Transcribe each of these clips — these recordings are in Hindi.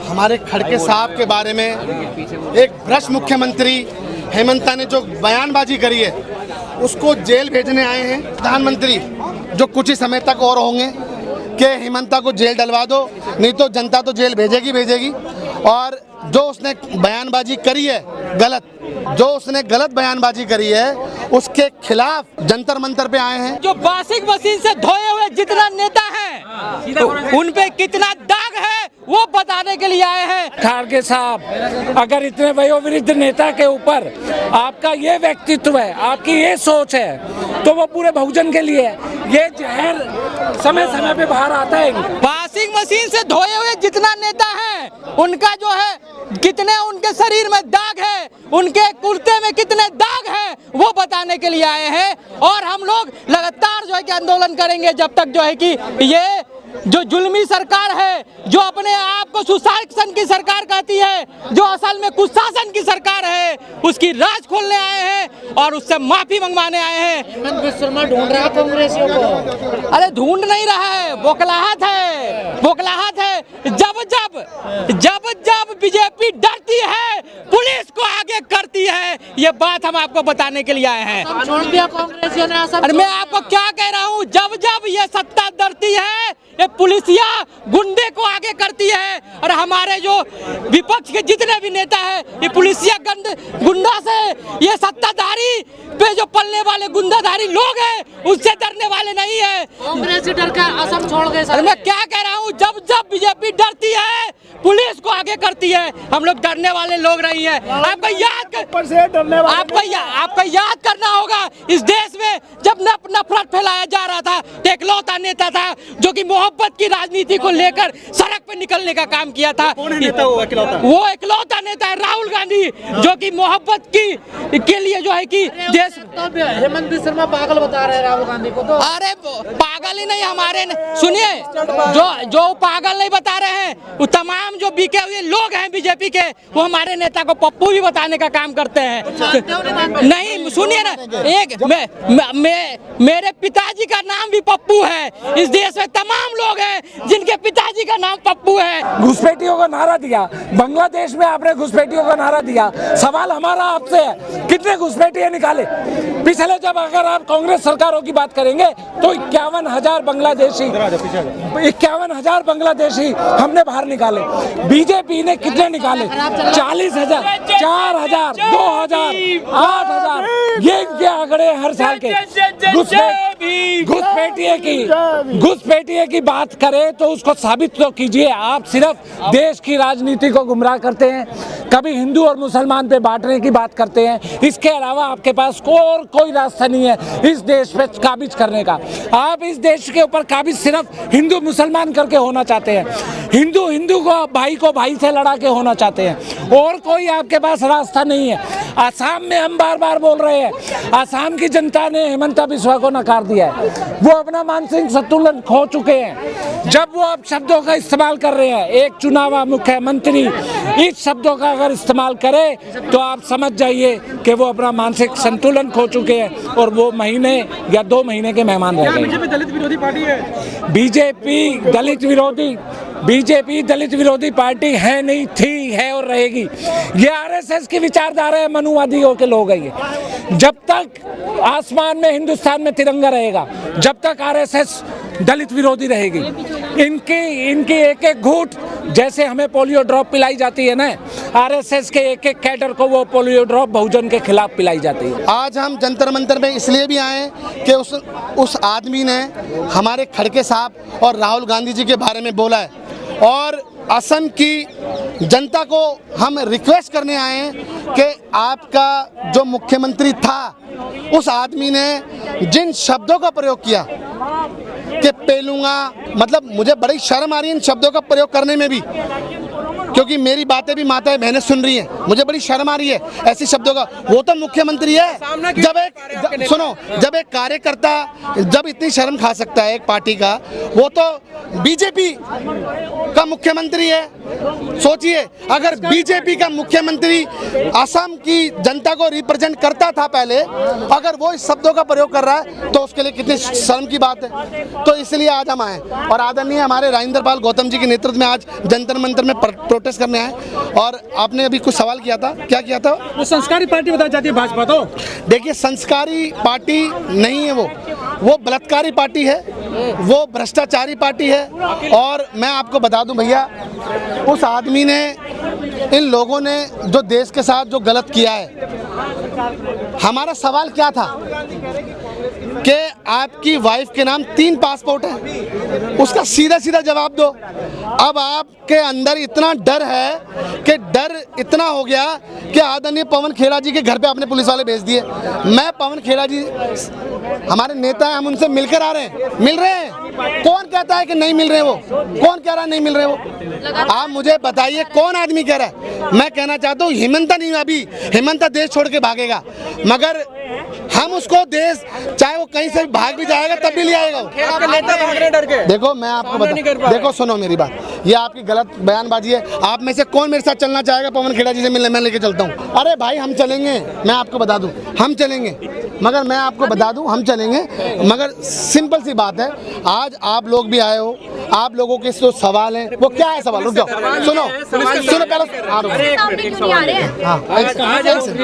हमारे खड़गे साहब के बारे में एक भ्रष्ट मुख्यमंत्री हेमंता ने जो बयानबाजी करी है उसको जेल भेजने आए हैं प्रधानमंत्री, जो कुछ ही समय तक और होंगे कि हेमंता को जेल डलवा दो, नहीं तो जनता तो जेल भेजेगी। और जो उसने बयानबाजी करी है गलत बयानबाजी करी है, उसके खिलाफ जंतर मंतर पे आए हैं। जो वॉशिंग मशीन से धोए हुए जितना नेता हैं तो उन पे कितना दाग है वो बताने के लिए आए हैं। खड़गे साहब, अगर इतने वयोवृद्ध नेता के ऊपर आपका ये व्यक्तित्व है, आपकी ये सोच है, तो वो पूरे बहुजन के लिए ये जहर समय समय पे बाहर आता है। वॉशिंग मशीन से धोए हुए जितना नेता है उनका जो है कितने उनके शरीर में दाग है, उनके कुर्ते में कितने दाग हैं वो बताने के लिए आए हैं। और हम लोग लगातार जो है कि आंदोलन करेंगे जब तक जो है कि ये जो जुल्मी सरकार है, जो अपने आप को सुशासन की सरकार कहती है, जो असल में कुशासन की सरकार है, उसकी राज खोलने आए हैं और उससे माफी मंगवाने आए हैं। हेमंत बिस्वा शर्मा ढूंढ रहा है कांग्रेसियों को। अरे ढूंढ नहीं रहा है, बोखलाहट है। जब बीजेपी डरती है पुलिस को आगे करती है, ये बात हम आपको बताने के लिए आए हैं। छोड़ दिया कांग्रेसियों ने। अरे मैं आपको क्या कह रहा हूँ, जब ये सत्ता डरती है ये पुलिसिया गुंडे को आगे करती है। और हमारे जो विपक्ष के जितने भी नेता हैं ये पुलिसिया गुंडा से, ये सत्ताधारी पे जो पलने वाले गुंडाधारी लोग हैं उससे डरने वाले नहीं है। कांग्रेस से डर कर असम छोड़ गए। अरे मैं क्या कह रहा हूँ, जब बीजेपी डरती है पुलिस को आगे करती है, हम लोग डरने वाले लोग नहीं है। आपको याद करना होगा इस देश में जब नफरत फैलाया जा रहा था, इकलौता नेता था जो कि मोहब्बत की राजनीति को लेकर सड़क पे निकलने का काम किया था। वो इकलौता नेता है राहुल गांधी, जो कि मोहब्बत के लिए जो है कि देश। हेमंत बिस्वा शर्मा पागल बता रहे हैं राहुल गांधी को। तो अरे पागल ही नहीं, हमारे सुनिए, जो पागल नहीं बता रहे हैं वो तमाम जो बिके हुए लोग हैं बीजेपी के, वो हमारे नेता को पप्पू भी बताने का काम करते हैं। नहीं सुनिए ना, मेरे पिताजी का नाम भी पप्पू है। इस देश में तमाम लोग हैं जिनके पिताजी का नाम पप्पू है। घुसपैठियों का नारा दिया, बांग्लादेश में आपने घुसपैठियों का नारा दिया। सवाल हमारा आपसे है, कितने घुसपैठिए निकाले पिछले? जब अगर आप कांग्रेस सरकारों की बात करेंगे तो 51,000 बांग्लादेशी हमने बाहर निकाले। बीजेपी ने कितने निकाले? 40,000, 4,000, 2,000, 8,000, ये क्या आंकड़े हर साल के। घुसपैठिए की बात करें तो उसको साबित तो कीजिए। आप सिर्फ देश की राजनीति को गुमराह करते हैं, कभी हिंदू और मुसलमान पे बांटने की बात करते हैं। इसके अलावा आपके पास और कोई रास्ता नहीं है इस देश पे काबिज करने का। आप इस देश के ऊपर काबिज सिर्फ हिंदू मुसलमान करके होना चाहते हैं, हिंदू को भाई से लड़ा के होना चाहते हैं, और कोई आपके पास रास्ता नहीं है। असम में हम बार बोल रहे हैं, असम की जनता ने हेमंता बिस्वा को नकार दिया है। वो अपना मानसिक संतुलन खो चुके हैं। जब वो अब शब्दों का इस्तेमाल कर रहे हैं, एक चुनावा मुख्यमंत्री इस शब्दों का अगर इस्तेमाल करे तो आप समझ जाइए कि वो अपना मानसिक संतुलन खो चुके हैं और वो महीने या 2 महीने के मेहमान रह गए। बीजेपी दलित विरोधी पार्टी है। बीजेपी दलित विरोधी पार्टी है, नहीं थी, है और रहेगी। ये आरएसएस की विचारधारा है, मनुवादियों के लोग हैं ये। जब तक आसमान में हिंदुस्तान में तिरंगा रहेगा, जब तक आरएसएस दलित विरोधी रहेगी। इनकी एक घूंट, जैसे हमें पोलियो ड्रॉप पिलाई जाती है ना, आरएसएस के एक कैडर को वो पोलियो ड्रॉप बहुजन के खिलाफ पिलाई जाती है। आज हम जंतर मंतर में इसलिए भी आए कि उस आदमी ने हमारे खड़गे साहब और राहुल गांधी जी के बारे में बोला है, और असम की जनता को हम रिक्वेस्ट करने आए हैं कि आपका जो मुख्यमंत्री था उस आदमी ने जिन शब्दों का प्रयोग किया कि पेलूंगा, मतलब मुझे बड़ी शर्म आ रही है इन शब्दों का प्रयोग करने में भी, क्योंकि मेरी बातें भी माताएं बहनें सुन रही हैं, मुझे बड़ी शर्म आ रही है ऐसे शब्दों का। वो तो मुख्यमंत्री है। जब एक कार्यकर्ता जब इतनी शर्म खा सकता है एक पार्टी का, वो तो बीजेपी का मुख्यमंत्री है। सोचिए, अगर बीजेपी का मुख्यमंत्री असम की जनता को रिप्रेजेंट करता था पहले, अगर वो इस शब्दों का प्रयोग कर रहा है तो उसके लिए कितनी शर्म की बात है। तो इसलिए आज हम आए और आदरणीय हमारे राजेंद्र पाल गौतम जी के नेतृत्व में आज जंतर मंतर में प्रोटेस्ट प्रोटेस्ट करने आए। और आपने अभी कुछ सवाल किया था, क्या किया था? वो संस्कारी पार्टी बताई जाती है भाजपा तो। देखिए, संस्कारी पार्टी नहीं है वो बलात्कारी पार्टी है, वो भ्रष्टाचारी पार्टी है। और मैं आपको बता दूं भैया, उस आदमी ने, इन लोगों ने जो देश के साथ जो गलत किया है, हमारा सवाल क्या था कि आपकी वाइफ के नाम 3 पासपोर्ट है, उसका सीधा सीधा जवाब दो। अब आपके अंदर इतना डर है कि डर इतना हो गया कि आदरणीय पवन खेड़ा जी के घर पे आपने पुलिस वाले भेज दिए। मैं पवन खेड़ा जी हमारे नेता हैं, हम उनसे मिलकर आ रहे हैं, मिल रहे हैं। कौन कहता है कि नहीं मिल रहे? वो कौन कह रहा है नहीं मिल रहे? वो आप मुझे बताइए, कौन आदमी कह रहा है? मैं कहना चाहता हूँ हिमंता नहीं, अभी हिमंता देश छोड़ के भागेगा, मगर हम उसको देश, चाहे वो कहीं से भाग भी जाएगा तब भी ले आएगा। आपके नेता भाग रहे डर के। देखो मैं आपको बता, देखो सुनो मेरी बात, ये आपकी गलत बयानबाजी है। आप में से कौन मेरे साथ चलना चाहेगा पवन खेड़ा जी से मिलने? मैं लेके चलता हूँ। अरे भाई हम चलेंगे, मैं आपको बता दूं हम चलेंगे, मगर मैं आपको बता दूं हम चलेंगे, मगर सिंपल सी बात है, आज आप लोग भी आए हो, आप लोगों के जो सवाल हैं वो क्या है? सवाल रुक जाओ, सुनो सुनो पहले।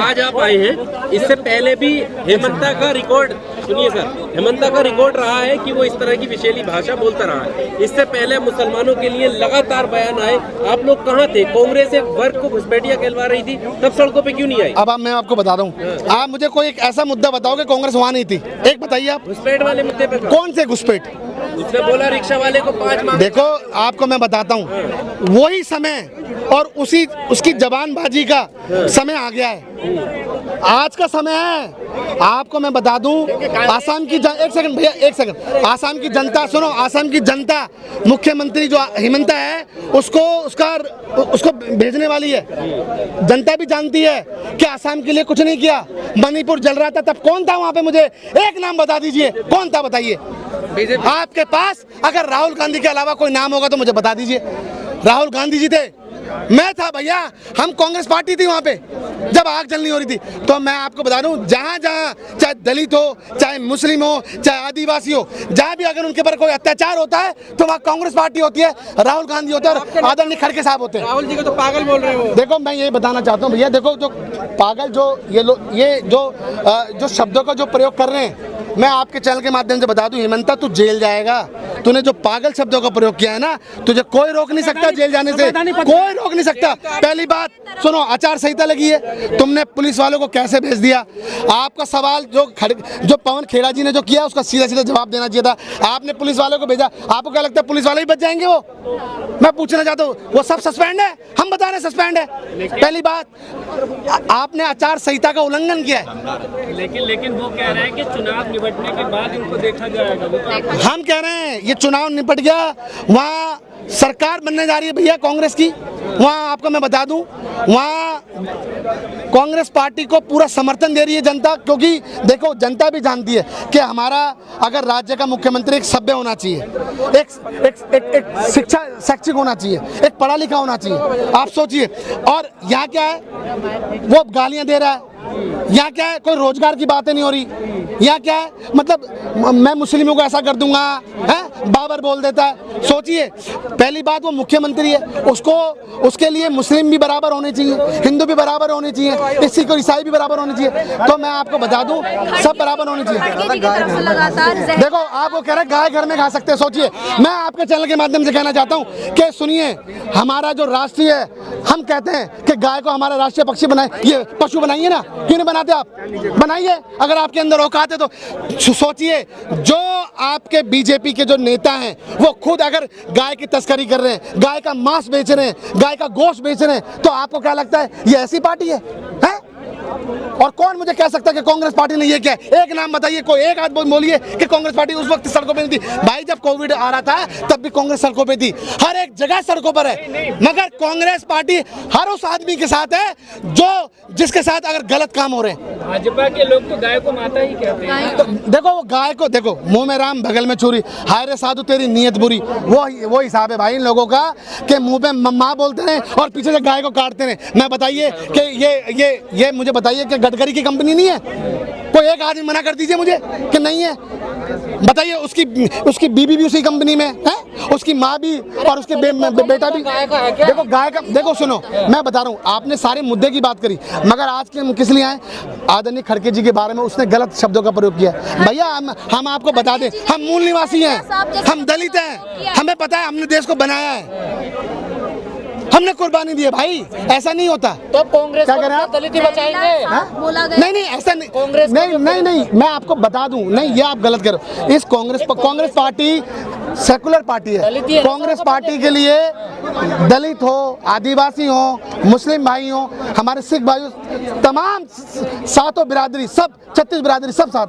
आज आप आए हैं, इससे पहले भी हेमंता का रिकॉर्ड सुनिए सर, हेमंता का रिकॉर्ड रहा है कि वो इस तरह की विशेली भाषा बोलता रहा है। इससे पहले मुसलमानों के लिए लगातार बयान आए, आप लोग कहाँ थे? कांग्रेस एक वर्ग को घुसपैठिया कहलवा रही थी, तब सड़कों पे क्यों नहीं आई? अब मैं आपको बता रहा हूँ, आप मुझे कोई एक ऐसा मुद्दा बताओ कि कांग्रेस वहाँ नहीं थी। एक बताइए आप, घुसपैठ वाले मुद्दे पे कौन से घुसपैठ? उसने बोला रिक्शा वाले को 5 मांग। देखो आपको मैं बताता हूँ, वही समय और उसकी जबानबाजी का समय आ गया है, आज का समय है। आपको मैं बता दूं, आसाम की एक सेकंड भैया, एक सेकंड, आसाम की जनता सुनो, आसाम की जनता मुख्यमंत्री जो हिमंता है उसको भेजने वाली है। जनता भी जानती है कि आसाम के लिए कुछ नहीं किया। मणिपुर जल रहा था तब कौन था वहां पे? मुझे एक नाम बता दीजिए, कौन था बताइए आपके पास? अगर राहुल गांधी के अलावा कोई नाम होगा तो मुझे बता दीजिए। राहुल गांधी जी थे, मैं था भैया, हम कांग्रेस पार्टी थी वहां पे जब आग जलनी हो रही थी। तो मैं आपको बता दूं, जहां जहां चाहे दलित हो, चाहे मुस्लिम हो, चाहे आदिवासी हो, जहां भी अगर उनके ऊपर कोई अत्याचार होता है तो वहां कांग्रेस पार्टी होती है, राहुल गांधी होते हैं और आदरणीय खड़गे साहब होते हैं। राहुल जी को तो पागल बोल रहे हो। देखो मैं ये बताना चाहता हूँ भैया, देखो जो पागल जो ये जो शब्दों का जो प्रयोग कर रहे हैं, मैं आपके चैनल के माध्यम से बता दूं, हिमंता तू जेल जाएगा। तूने जो पागल शब्दों का प्रयोग किया है ना, तुझे कोई रोक नहीं सकता जेल जाने से, कोई रोक नहीं सकता। पहली बात सुनो, आचार संहिता लगी है, तुमने पुलिस वालों को कैसे भेज दिया? आपका सवाल जो पवन खेड़ा जी ने जो किया उसका सीधा सीधा जवाब देना चाहिए था। आपने पुलिस वालों को भेजा, आपको क्या लगता है पुलिस वाले ही बच जाएंगे? वो मैं पूछना चाहता हूँ, वो सब सस्पेंड है? हम बता रहे सस्पेंड है। पहली बात, आपने आचार संहिता का उल्लंघन किया है। लेकिन वो कह रहे हैं कि चुनाव निपटने के बाद इनको देखा जाएगा। हम कह रहे हैं ये चुनाव निपट गया, वहाँ सरकार बनने जा रही है भैया कांग्रेस की। वहाँ आपको मैं बता दूं, वहाँ कांग्रेस पार्टी को पूरा समर्थन दे रही है जनता, क्योंकि देखो जनता भी जानती है कि हमारा अगर राज्य का मुख्यमंत्री एक सभ्य होना चाहिए, एक शैक्षिक होना चाहिए, एक पढ़ा लिखा होना चाहिए। आप सोचिए, और यहाँ क्या है, वो गालियाँ दे रहा है। यहाँ क्या है, कोई रोजगार की बातें नहीं हो रही। यहाँ क्या है, मतलब मैं मुस्लिमों को ऐसा कर दूंगा, है बाबर बोल देता है। सोचिए, पहली बात वो मुख्यमंत्री है, उसके लिए मुस्लिम भी बराबर होने चाहिए, हिंदू भी बराबर होने चाहिए, सिख और ईसाई भी बराबर होने चाहिए। तो मैं आपको बता दूं, सब बराबर होने चाहिए। देखो आपको कह रहे हैं गाय घर में खा सकते हैं। सोचिए, मैं आपके चैनल के माध्यम से कहना चाहता हूँ कि सुनिए, हमारा जो राष्ट्रीय, हम कहते हैं कि गाय को हमारा राष्ट्रीय पक्षी बनाए, ये पशु बनाइए ना, क्यों नहीं बनाते आप? बनाइए, अगर आपके अंदर औकात है तो। सोचिए, जो आपके बीजेपी के जो नेता हैं वो खुद अगर गाय की तस्करी कर रहे हैं, गाय का मांस बेच रहे हैं, गाय का गोश्त बेच रहे हैं, तो आपको क्या लगता है ये ऐसी पार्टी है? और कौन मुझे कह सकता है कि कांग्रेस पार्टी ने ये किया? एक नाम बताइए, कोई एक आदमी बोलिए कि कांग्रेस पार्टी उस वक्त सड़कों पे नहीं थी। भाई जब कोविड आ रहा था तब भी कांग्रेस सड़कों पे थी, हर एक जगह सड़कों पर है, मगर कांग्रेस पार्टी हर उस आदमी के साथ है जिसके साथ अगर गलत काम हो रहे हैं। भाजपा के लोग तो गाय को माता ही कहते हैं। तो देखो वो गाय को, देखो मुंह में राम बगल में छुरी, हाय रे साधु तेरी नीयत बुरी, वो हिसाब है भाई इन लोगों का कि मुंह पे माँ बोलते रहे और पीछे से गाय को काटते रहे। मैं बताइए कि ये मुझे बताइए कि गडकरी की कंपनी नहीं है? कोई एक आदमी मना कर दीजिए मुझे कि नहीं है। बताइए, उसकी बीबी भी उसी कंपनी में है, उसकी माँ भी और उसके बेटा भी। देखो गाय का, देखो सुनो, मैं बता रहा हूँ, आपने सारे मुद्दे की बात करी, मगर आज के हम किस लिए आए? आदरणीय खड़गे जी के बारे में उसने गलत शब्दों का प्रयोग किया। भैया हम आपको बता दें, हम मूल निवासी हैं, हम दलित हैं, हमें पता है, हमने देश को बनाया है, हमने कुर्बानी दी है भाई, ऐसा नहीं होता। तो कांग्रेस क्या कह रहे हैं आप? दलित ही बचाएंगे? बोला गया नहीं, ऐसा नहीं, कांग्रेस नहीं, मैं आपको बता दूं, नहीं, ये आप गलत कर रहे हो। इस कांग्रेस पार्टी सेकुलर पार्टी है। कांग्रेस पार्टी के लिए दलित हो, आदिवासी हो, मुस्लिम भाई हो, हमारे सिख भाई हो, तमाम सातों बिरादरी, सब 36 बिरादरी सब साथ